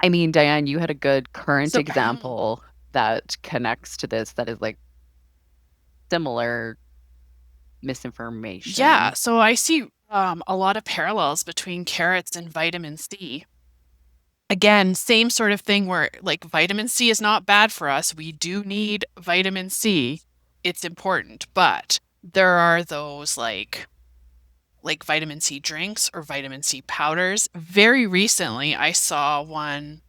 I mean, Diane, you had a good current So, example that connects to this that is like similar yeah, misinformation. so I see a lot of parallels between carrots and vitamin C. Again, same sort of thing where like vitamin C is not bad for us. We do need vitamin C. It's important, but there are those like vitamin C drinks or vitamin C powders. Very recently, I saw one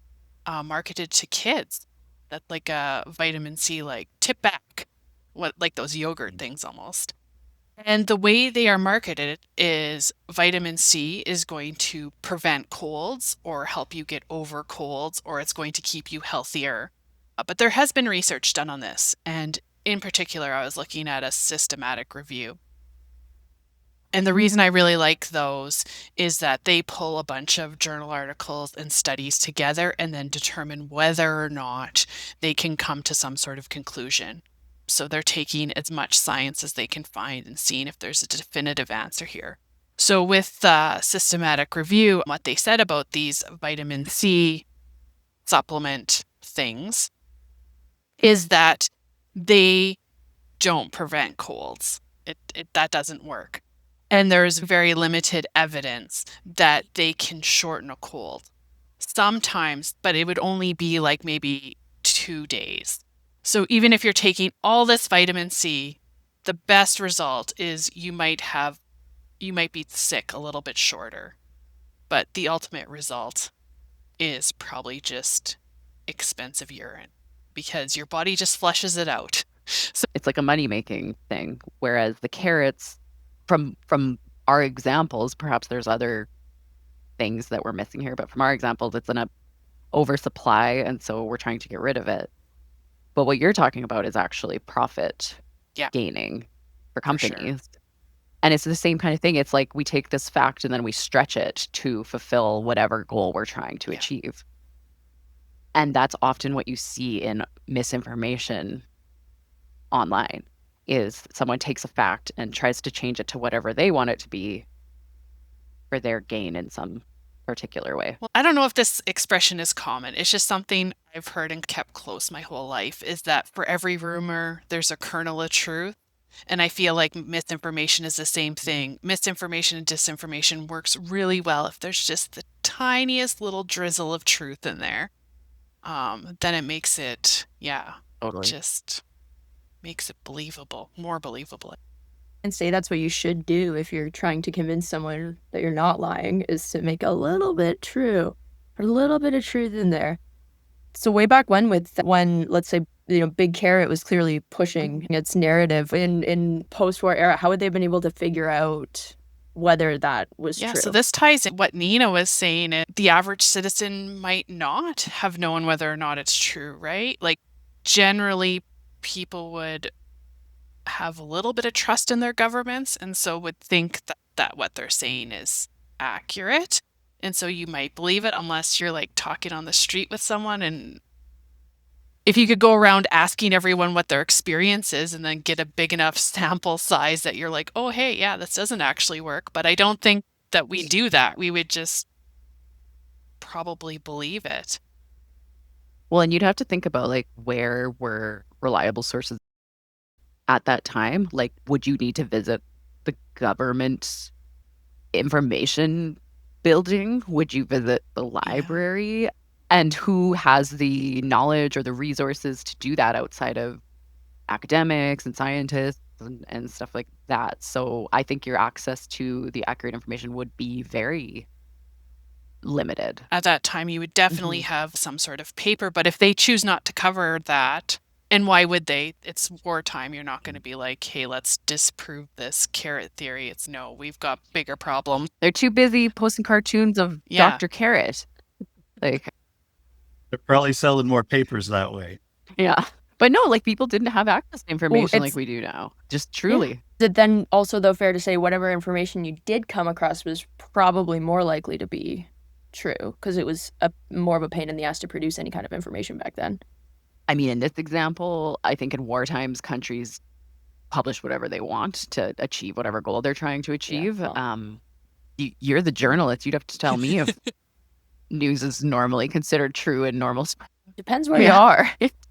marketed to kids that like a vitamin C like tip back, what like those yogurt things almost. And the way they are marketed is vitamin C is going to prevent colds or help you get over colds, or it's going to keep you healthier. But there has been research done on this. And in particular, I was looking at a systematic review. And the reason I really like those is that they pull a bunch of journal articles and studies together and then determine whether or not they can come to some sort of conclusion. So they're taking as much science as they can find and seeing if there's a definitive answer here. So, with the systematic review, what they said about these vitamin C supplement things is that they don't prevent colds. That doesn't work. And there's very limited evidence that they can shorten a cold. Sometimes, but it would only be like maybe 2 days. So even if you're taking all this vitamin C, the best result is you might be sick a little bit shorter. But the ultimate result is probably just expensive urine because your body just flushes it out. So It's like a money-making thing, whereas the carrots, from our examples, perhaps there's other things that we're missing here, but from our examples, it's an oversupply, and so we're trying to get rid of it. But what you're talking about is actually profit yeah, gaining for for sure. companies. And it's the same kind of thing. It's like we take this fact and then we stretch it to fulfill whatever goal we're trying to Yeah. achieve. And that's often what you see in misinformation online is someone takes a fact and tries to change it to whatever they want it to be for their gain in some particular way. Well, I don't know if this expression is common. It's just something I've heard and kept close my whole life is that for every rumor, there's a kernel of truth. And I feel like misinformation is the same thing. Misinformation and disinformation works really well if there's just the tiniest little drizzle of truth in there. Then it makes it, yeah, Totally. just makes it believable, more believable. And say that's what you should do if you're trying to convince someone that you're not lying, is to make a little bit true, a little bit of truth in there. So way back when, let's say, Big Carrot was clearly pushing its narrative in post-war era, how would they have been able to figure out whether that was Yeah, so true? this ties in what Nina was saying. The average citizen might not have known whether or not it's true, right? Like, generally, people would have a little bit of trust in their governments and so would think that what they're saying is accurate. And so you might believe it unless you're like talking on the street with someone. And if you could go around asking everyone what their experience is and then get a big enough sample size that you're like, oh, hey, yeah, this doesn't actually work. But I don't think that we do that. We would just probably believe it. Well, and you'd have to think about like where were reliable sources at that time? Like, would you need to visit the government information building? Would you visit the Yeah. library? And who has the knowledge or the resources to do that outside of academics and scientists and stuff like that? So I think your access to the accurate information would be very limited. At that time, you would definitely Mhm. have some sort of paper, but if they choose not to cover that, and why would they? It's wartime. You're not going to be like, hey, let's disprove this carrot theory. It's no, we've got bigger problems. They're too busy posting cartoons of Yeah. Dr. Carrot. Like, They're probably selling more papers that way. yeah. But no, like people didn't have access to Well, information like it's we do now. Just yeah. truly. Is it then also though fair to say whatever information you did come across was probably more likely to be true because it was a more of a pain in the ass to produce any kind of information back then? I mean, in this example, I think in war times, countries publish whatever they want to achieve whatever goal they're trying to Yeah, achieve. well, You're the journalist. You'd have to tell me if news is normally considered true in normal. Depends where We you are.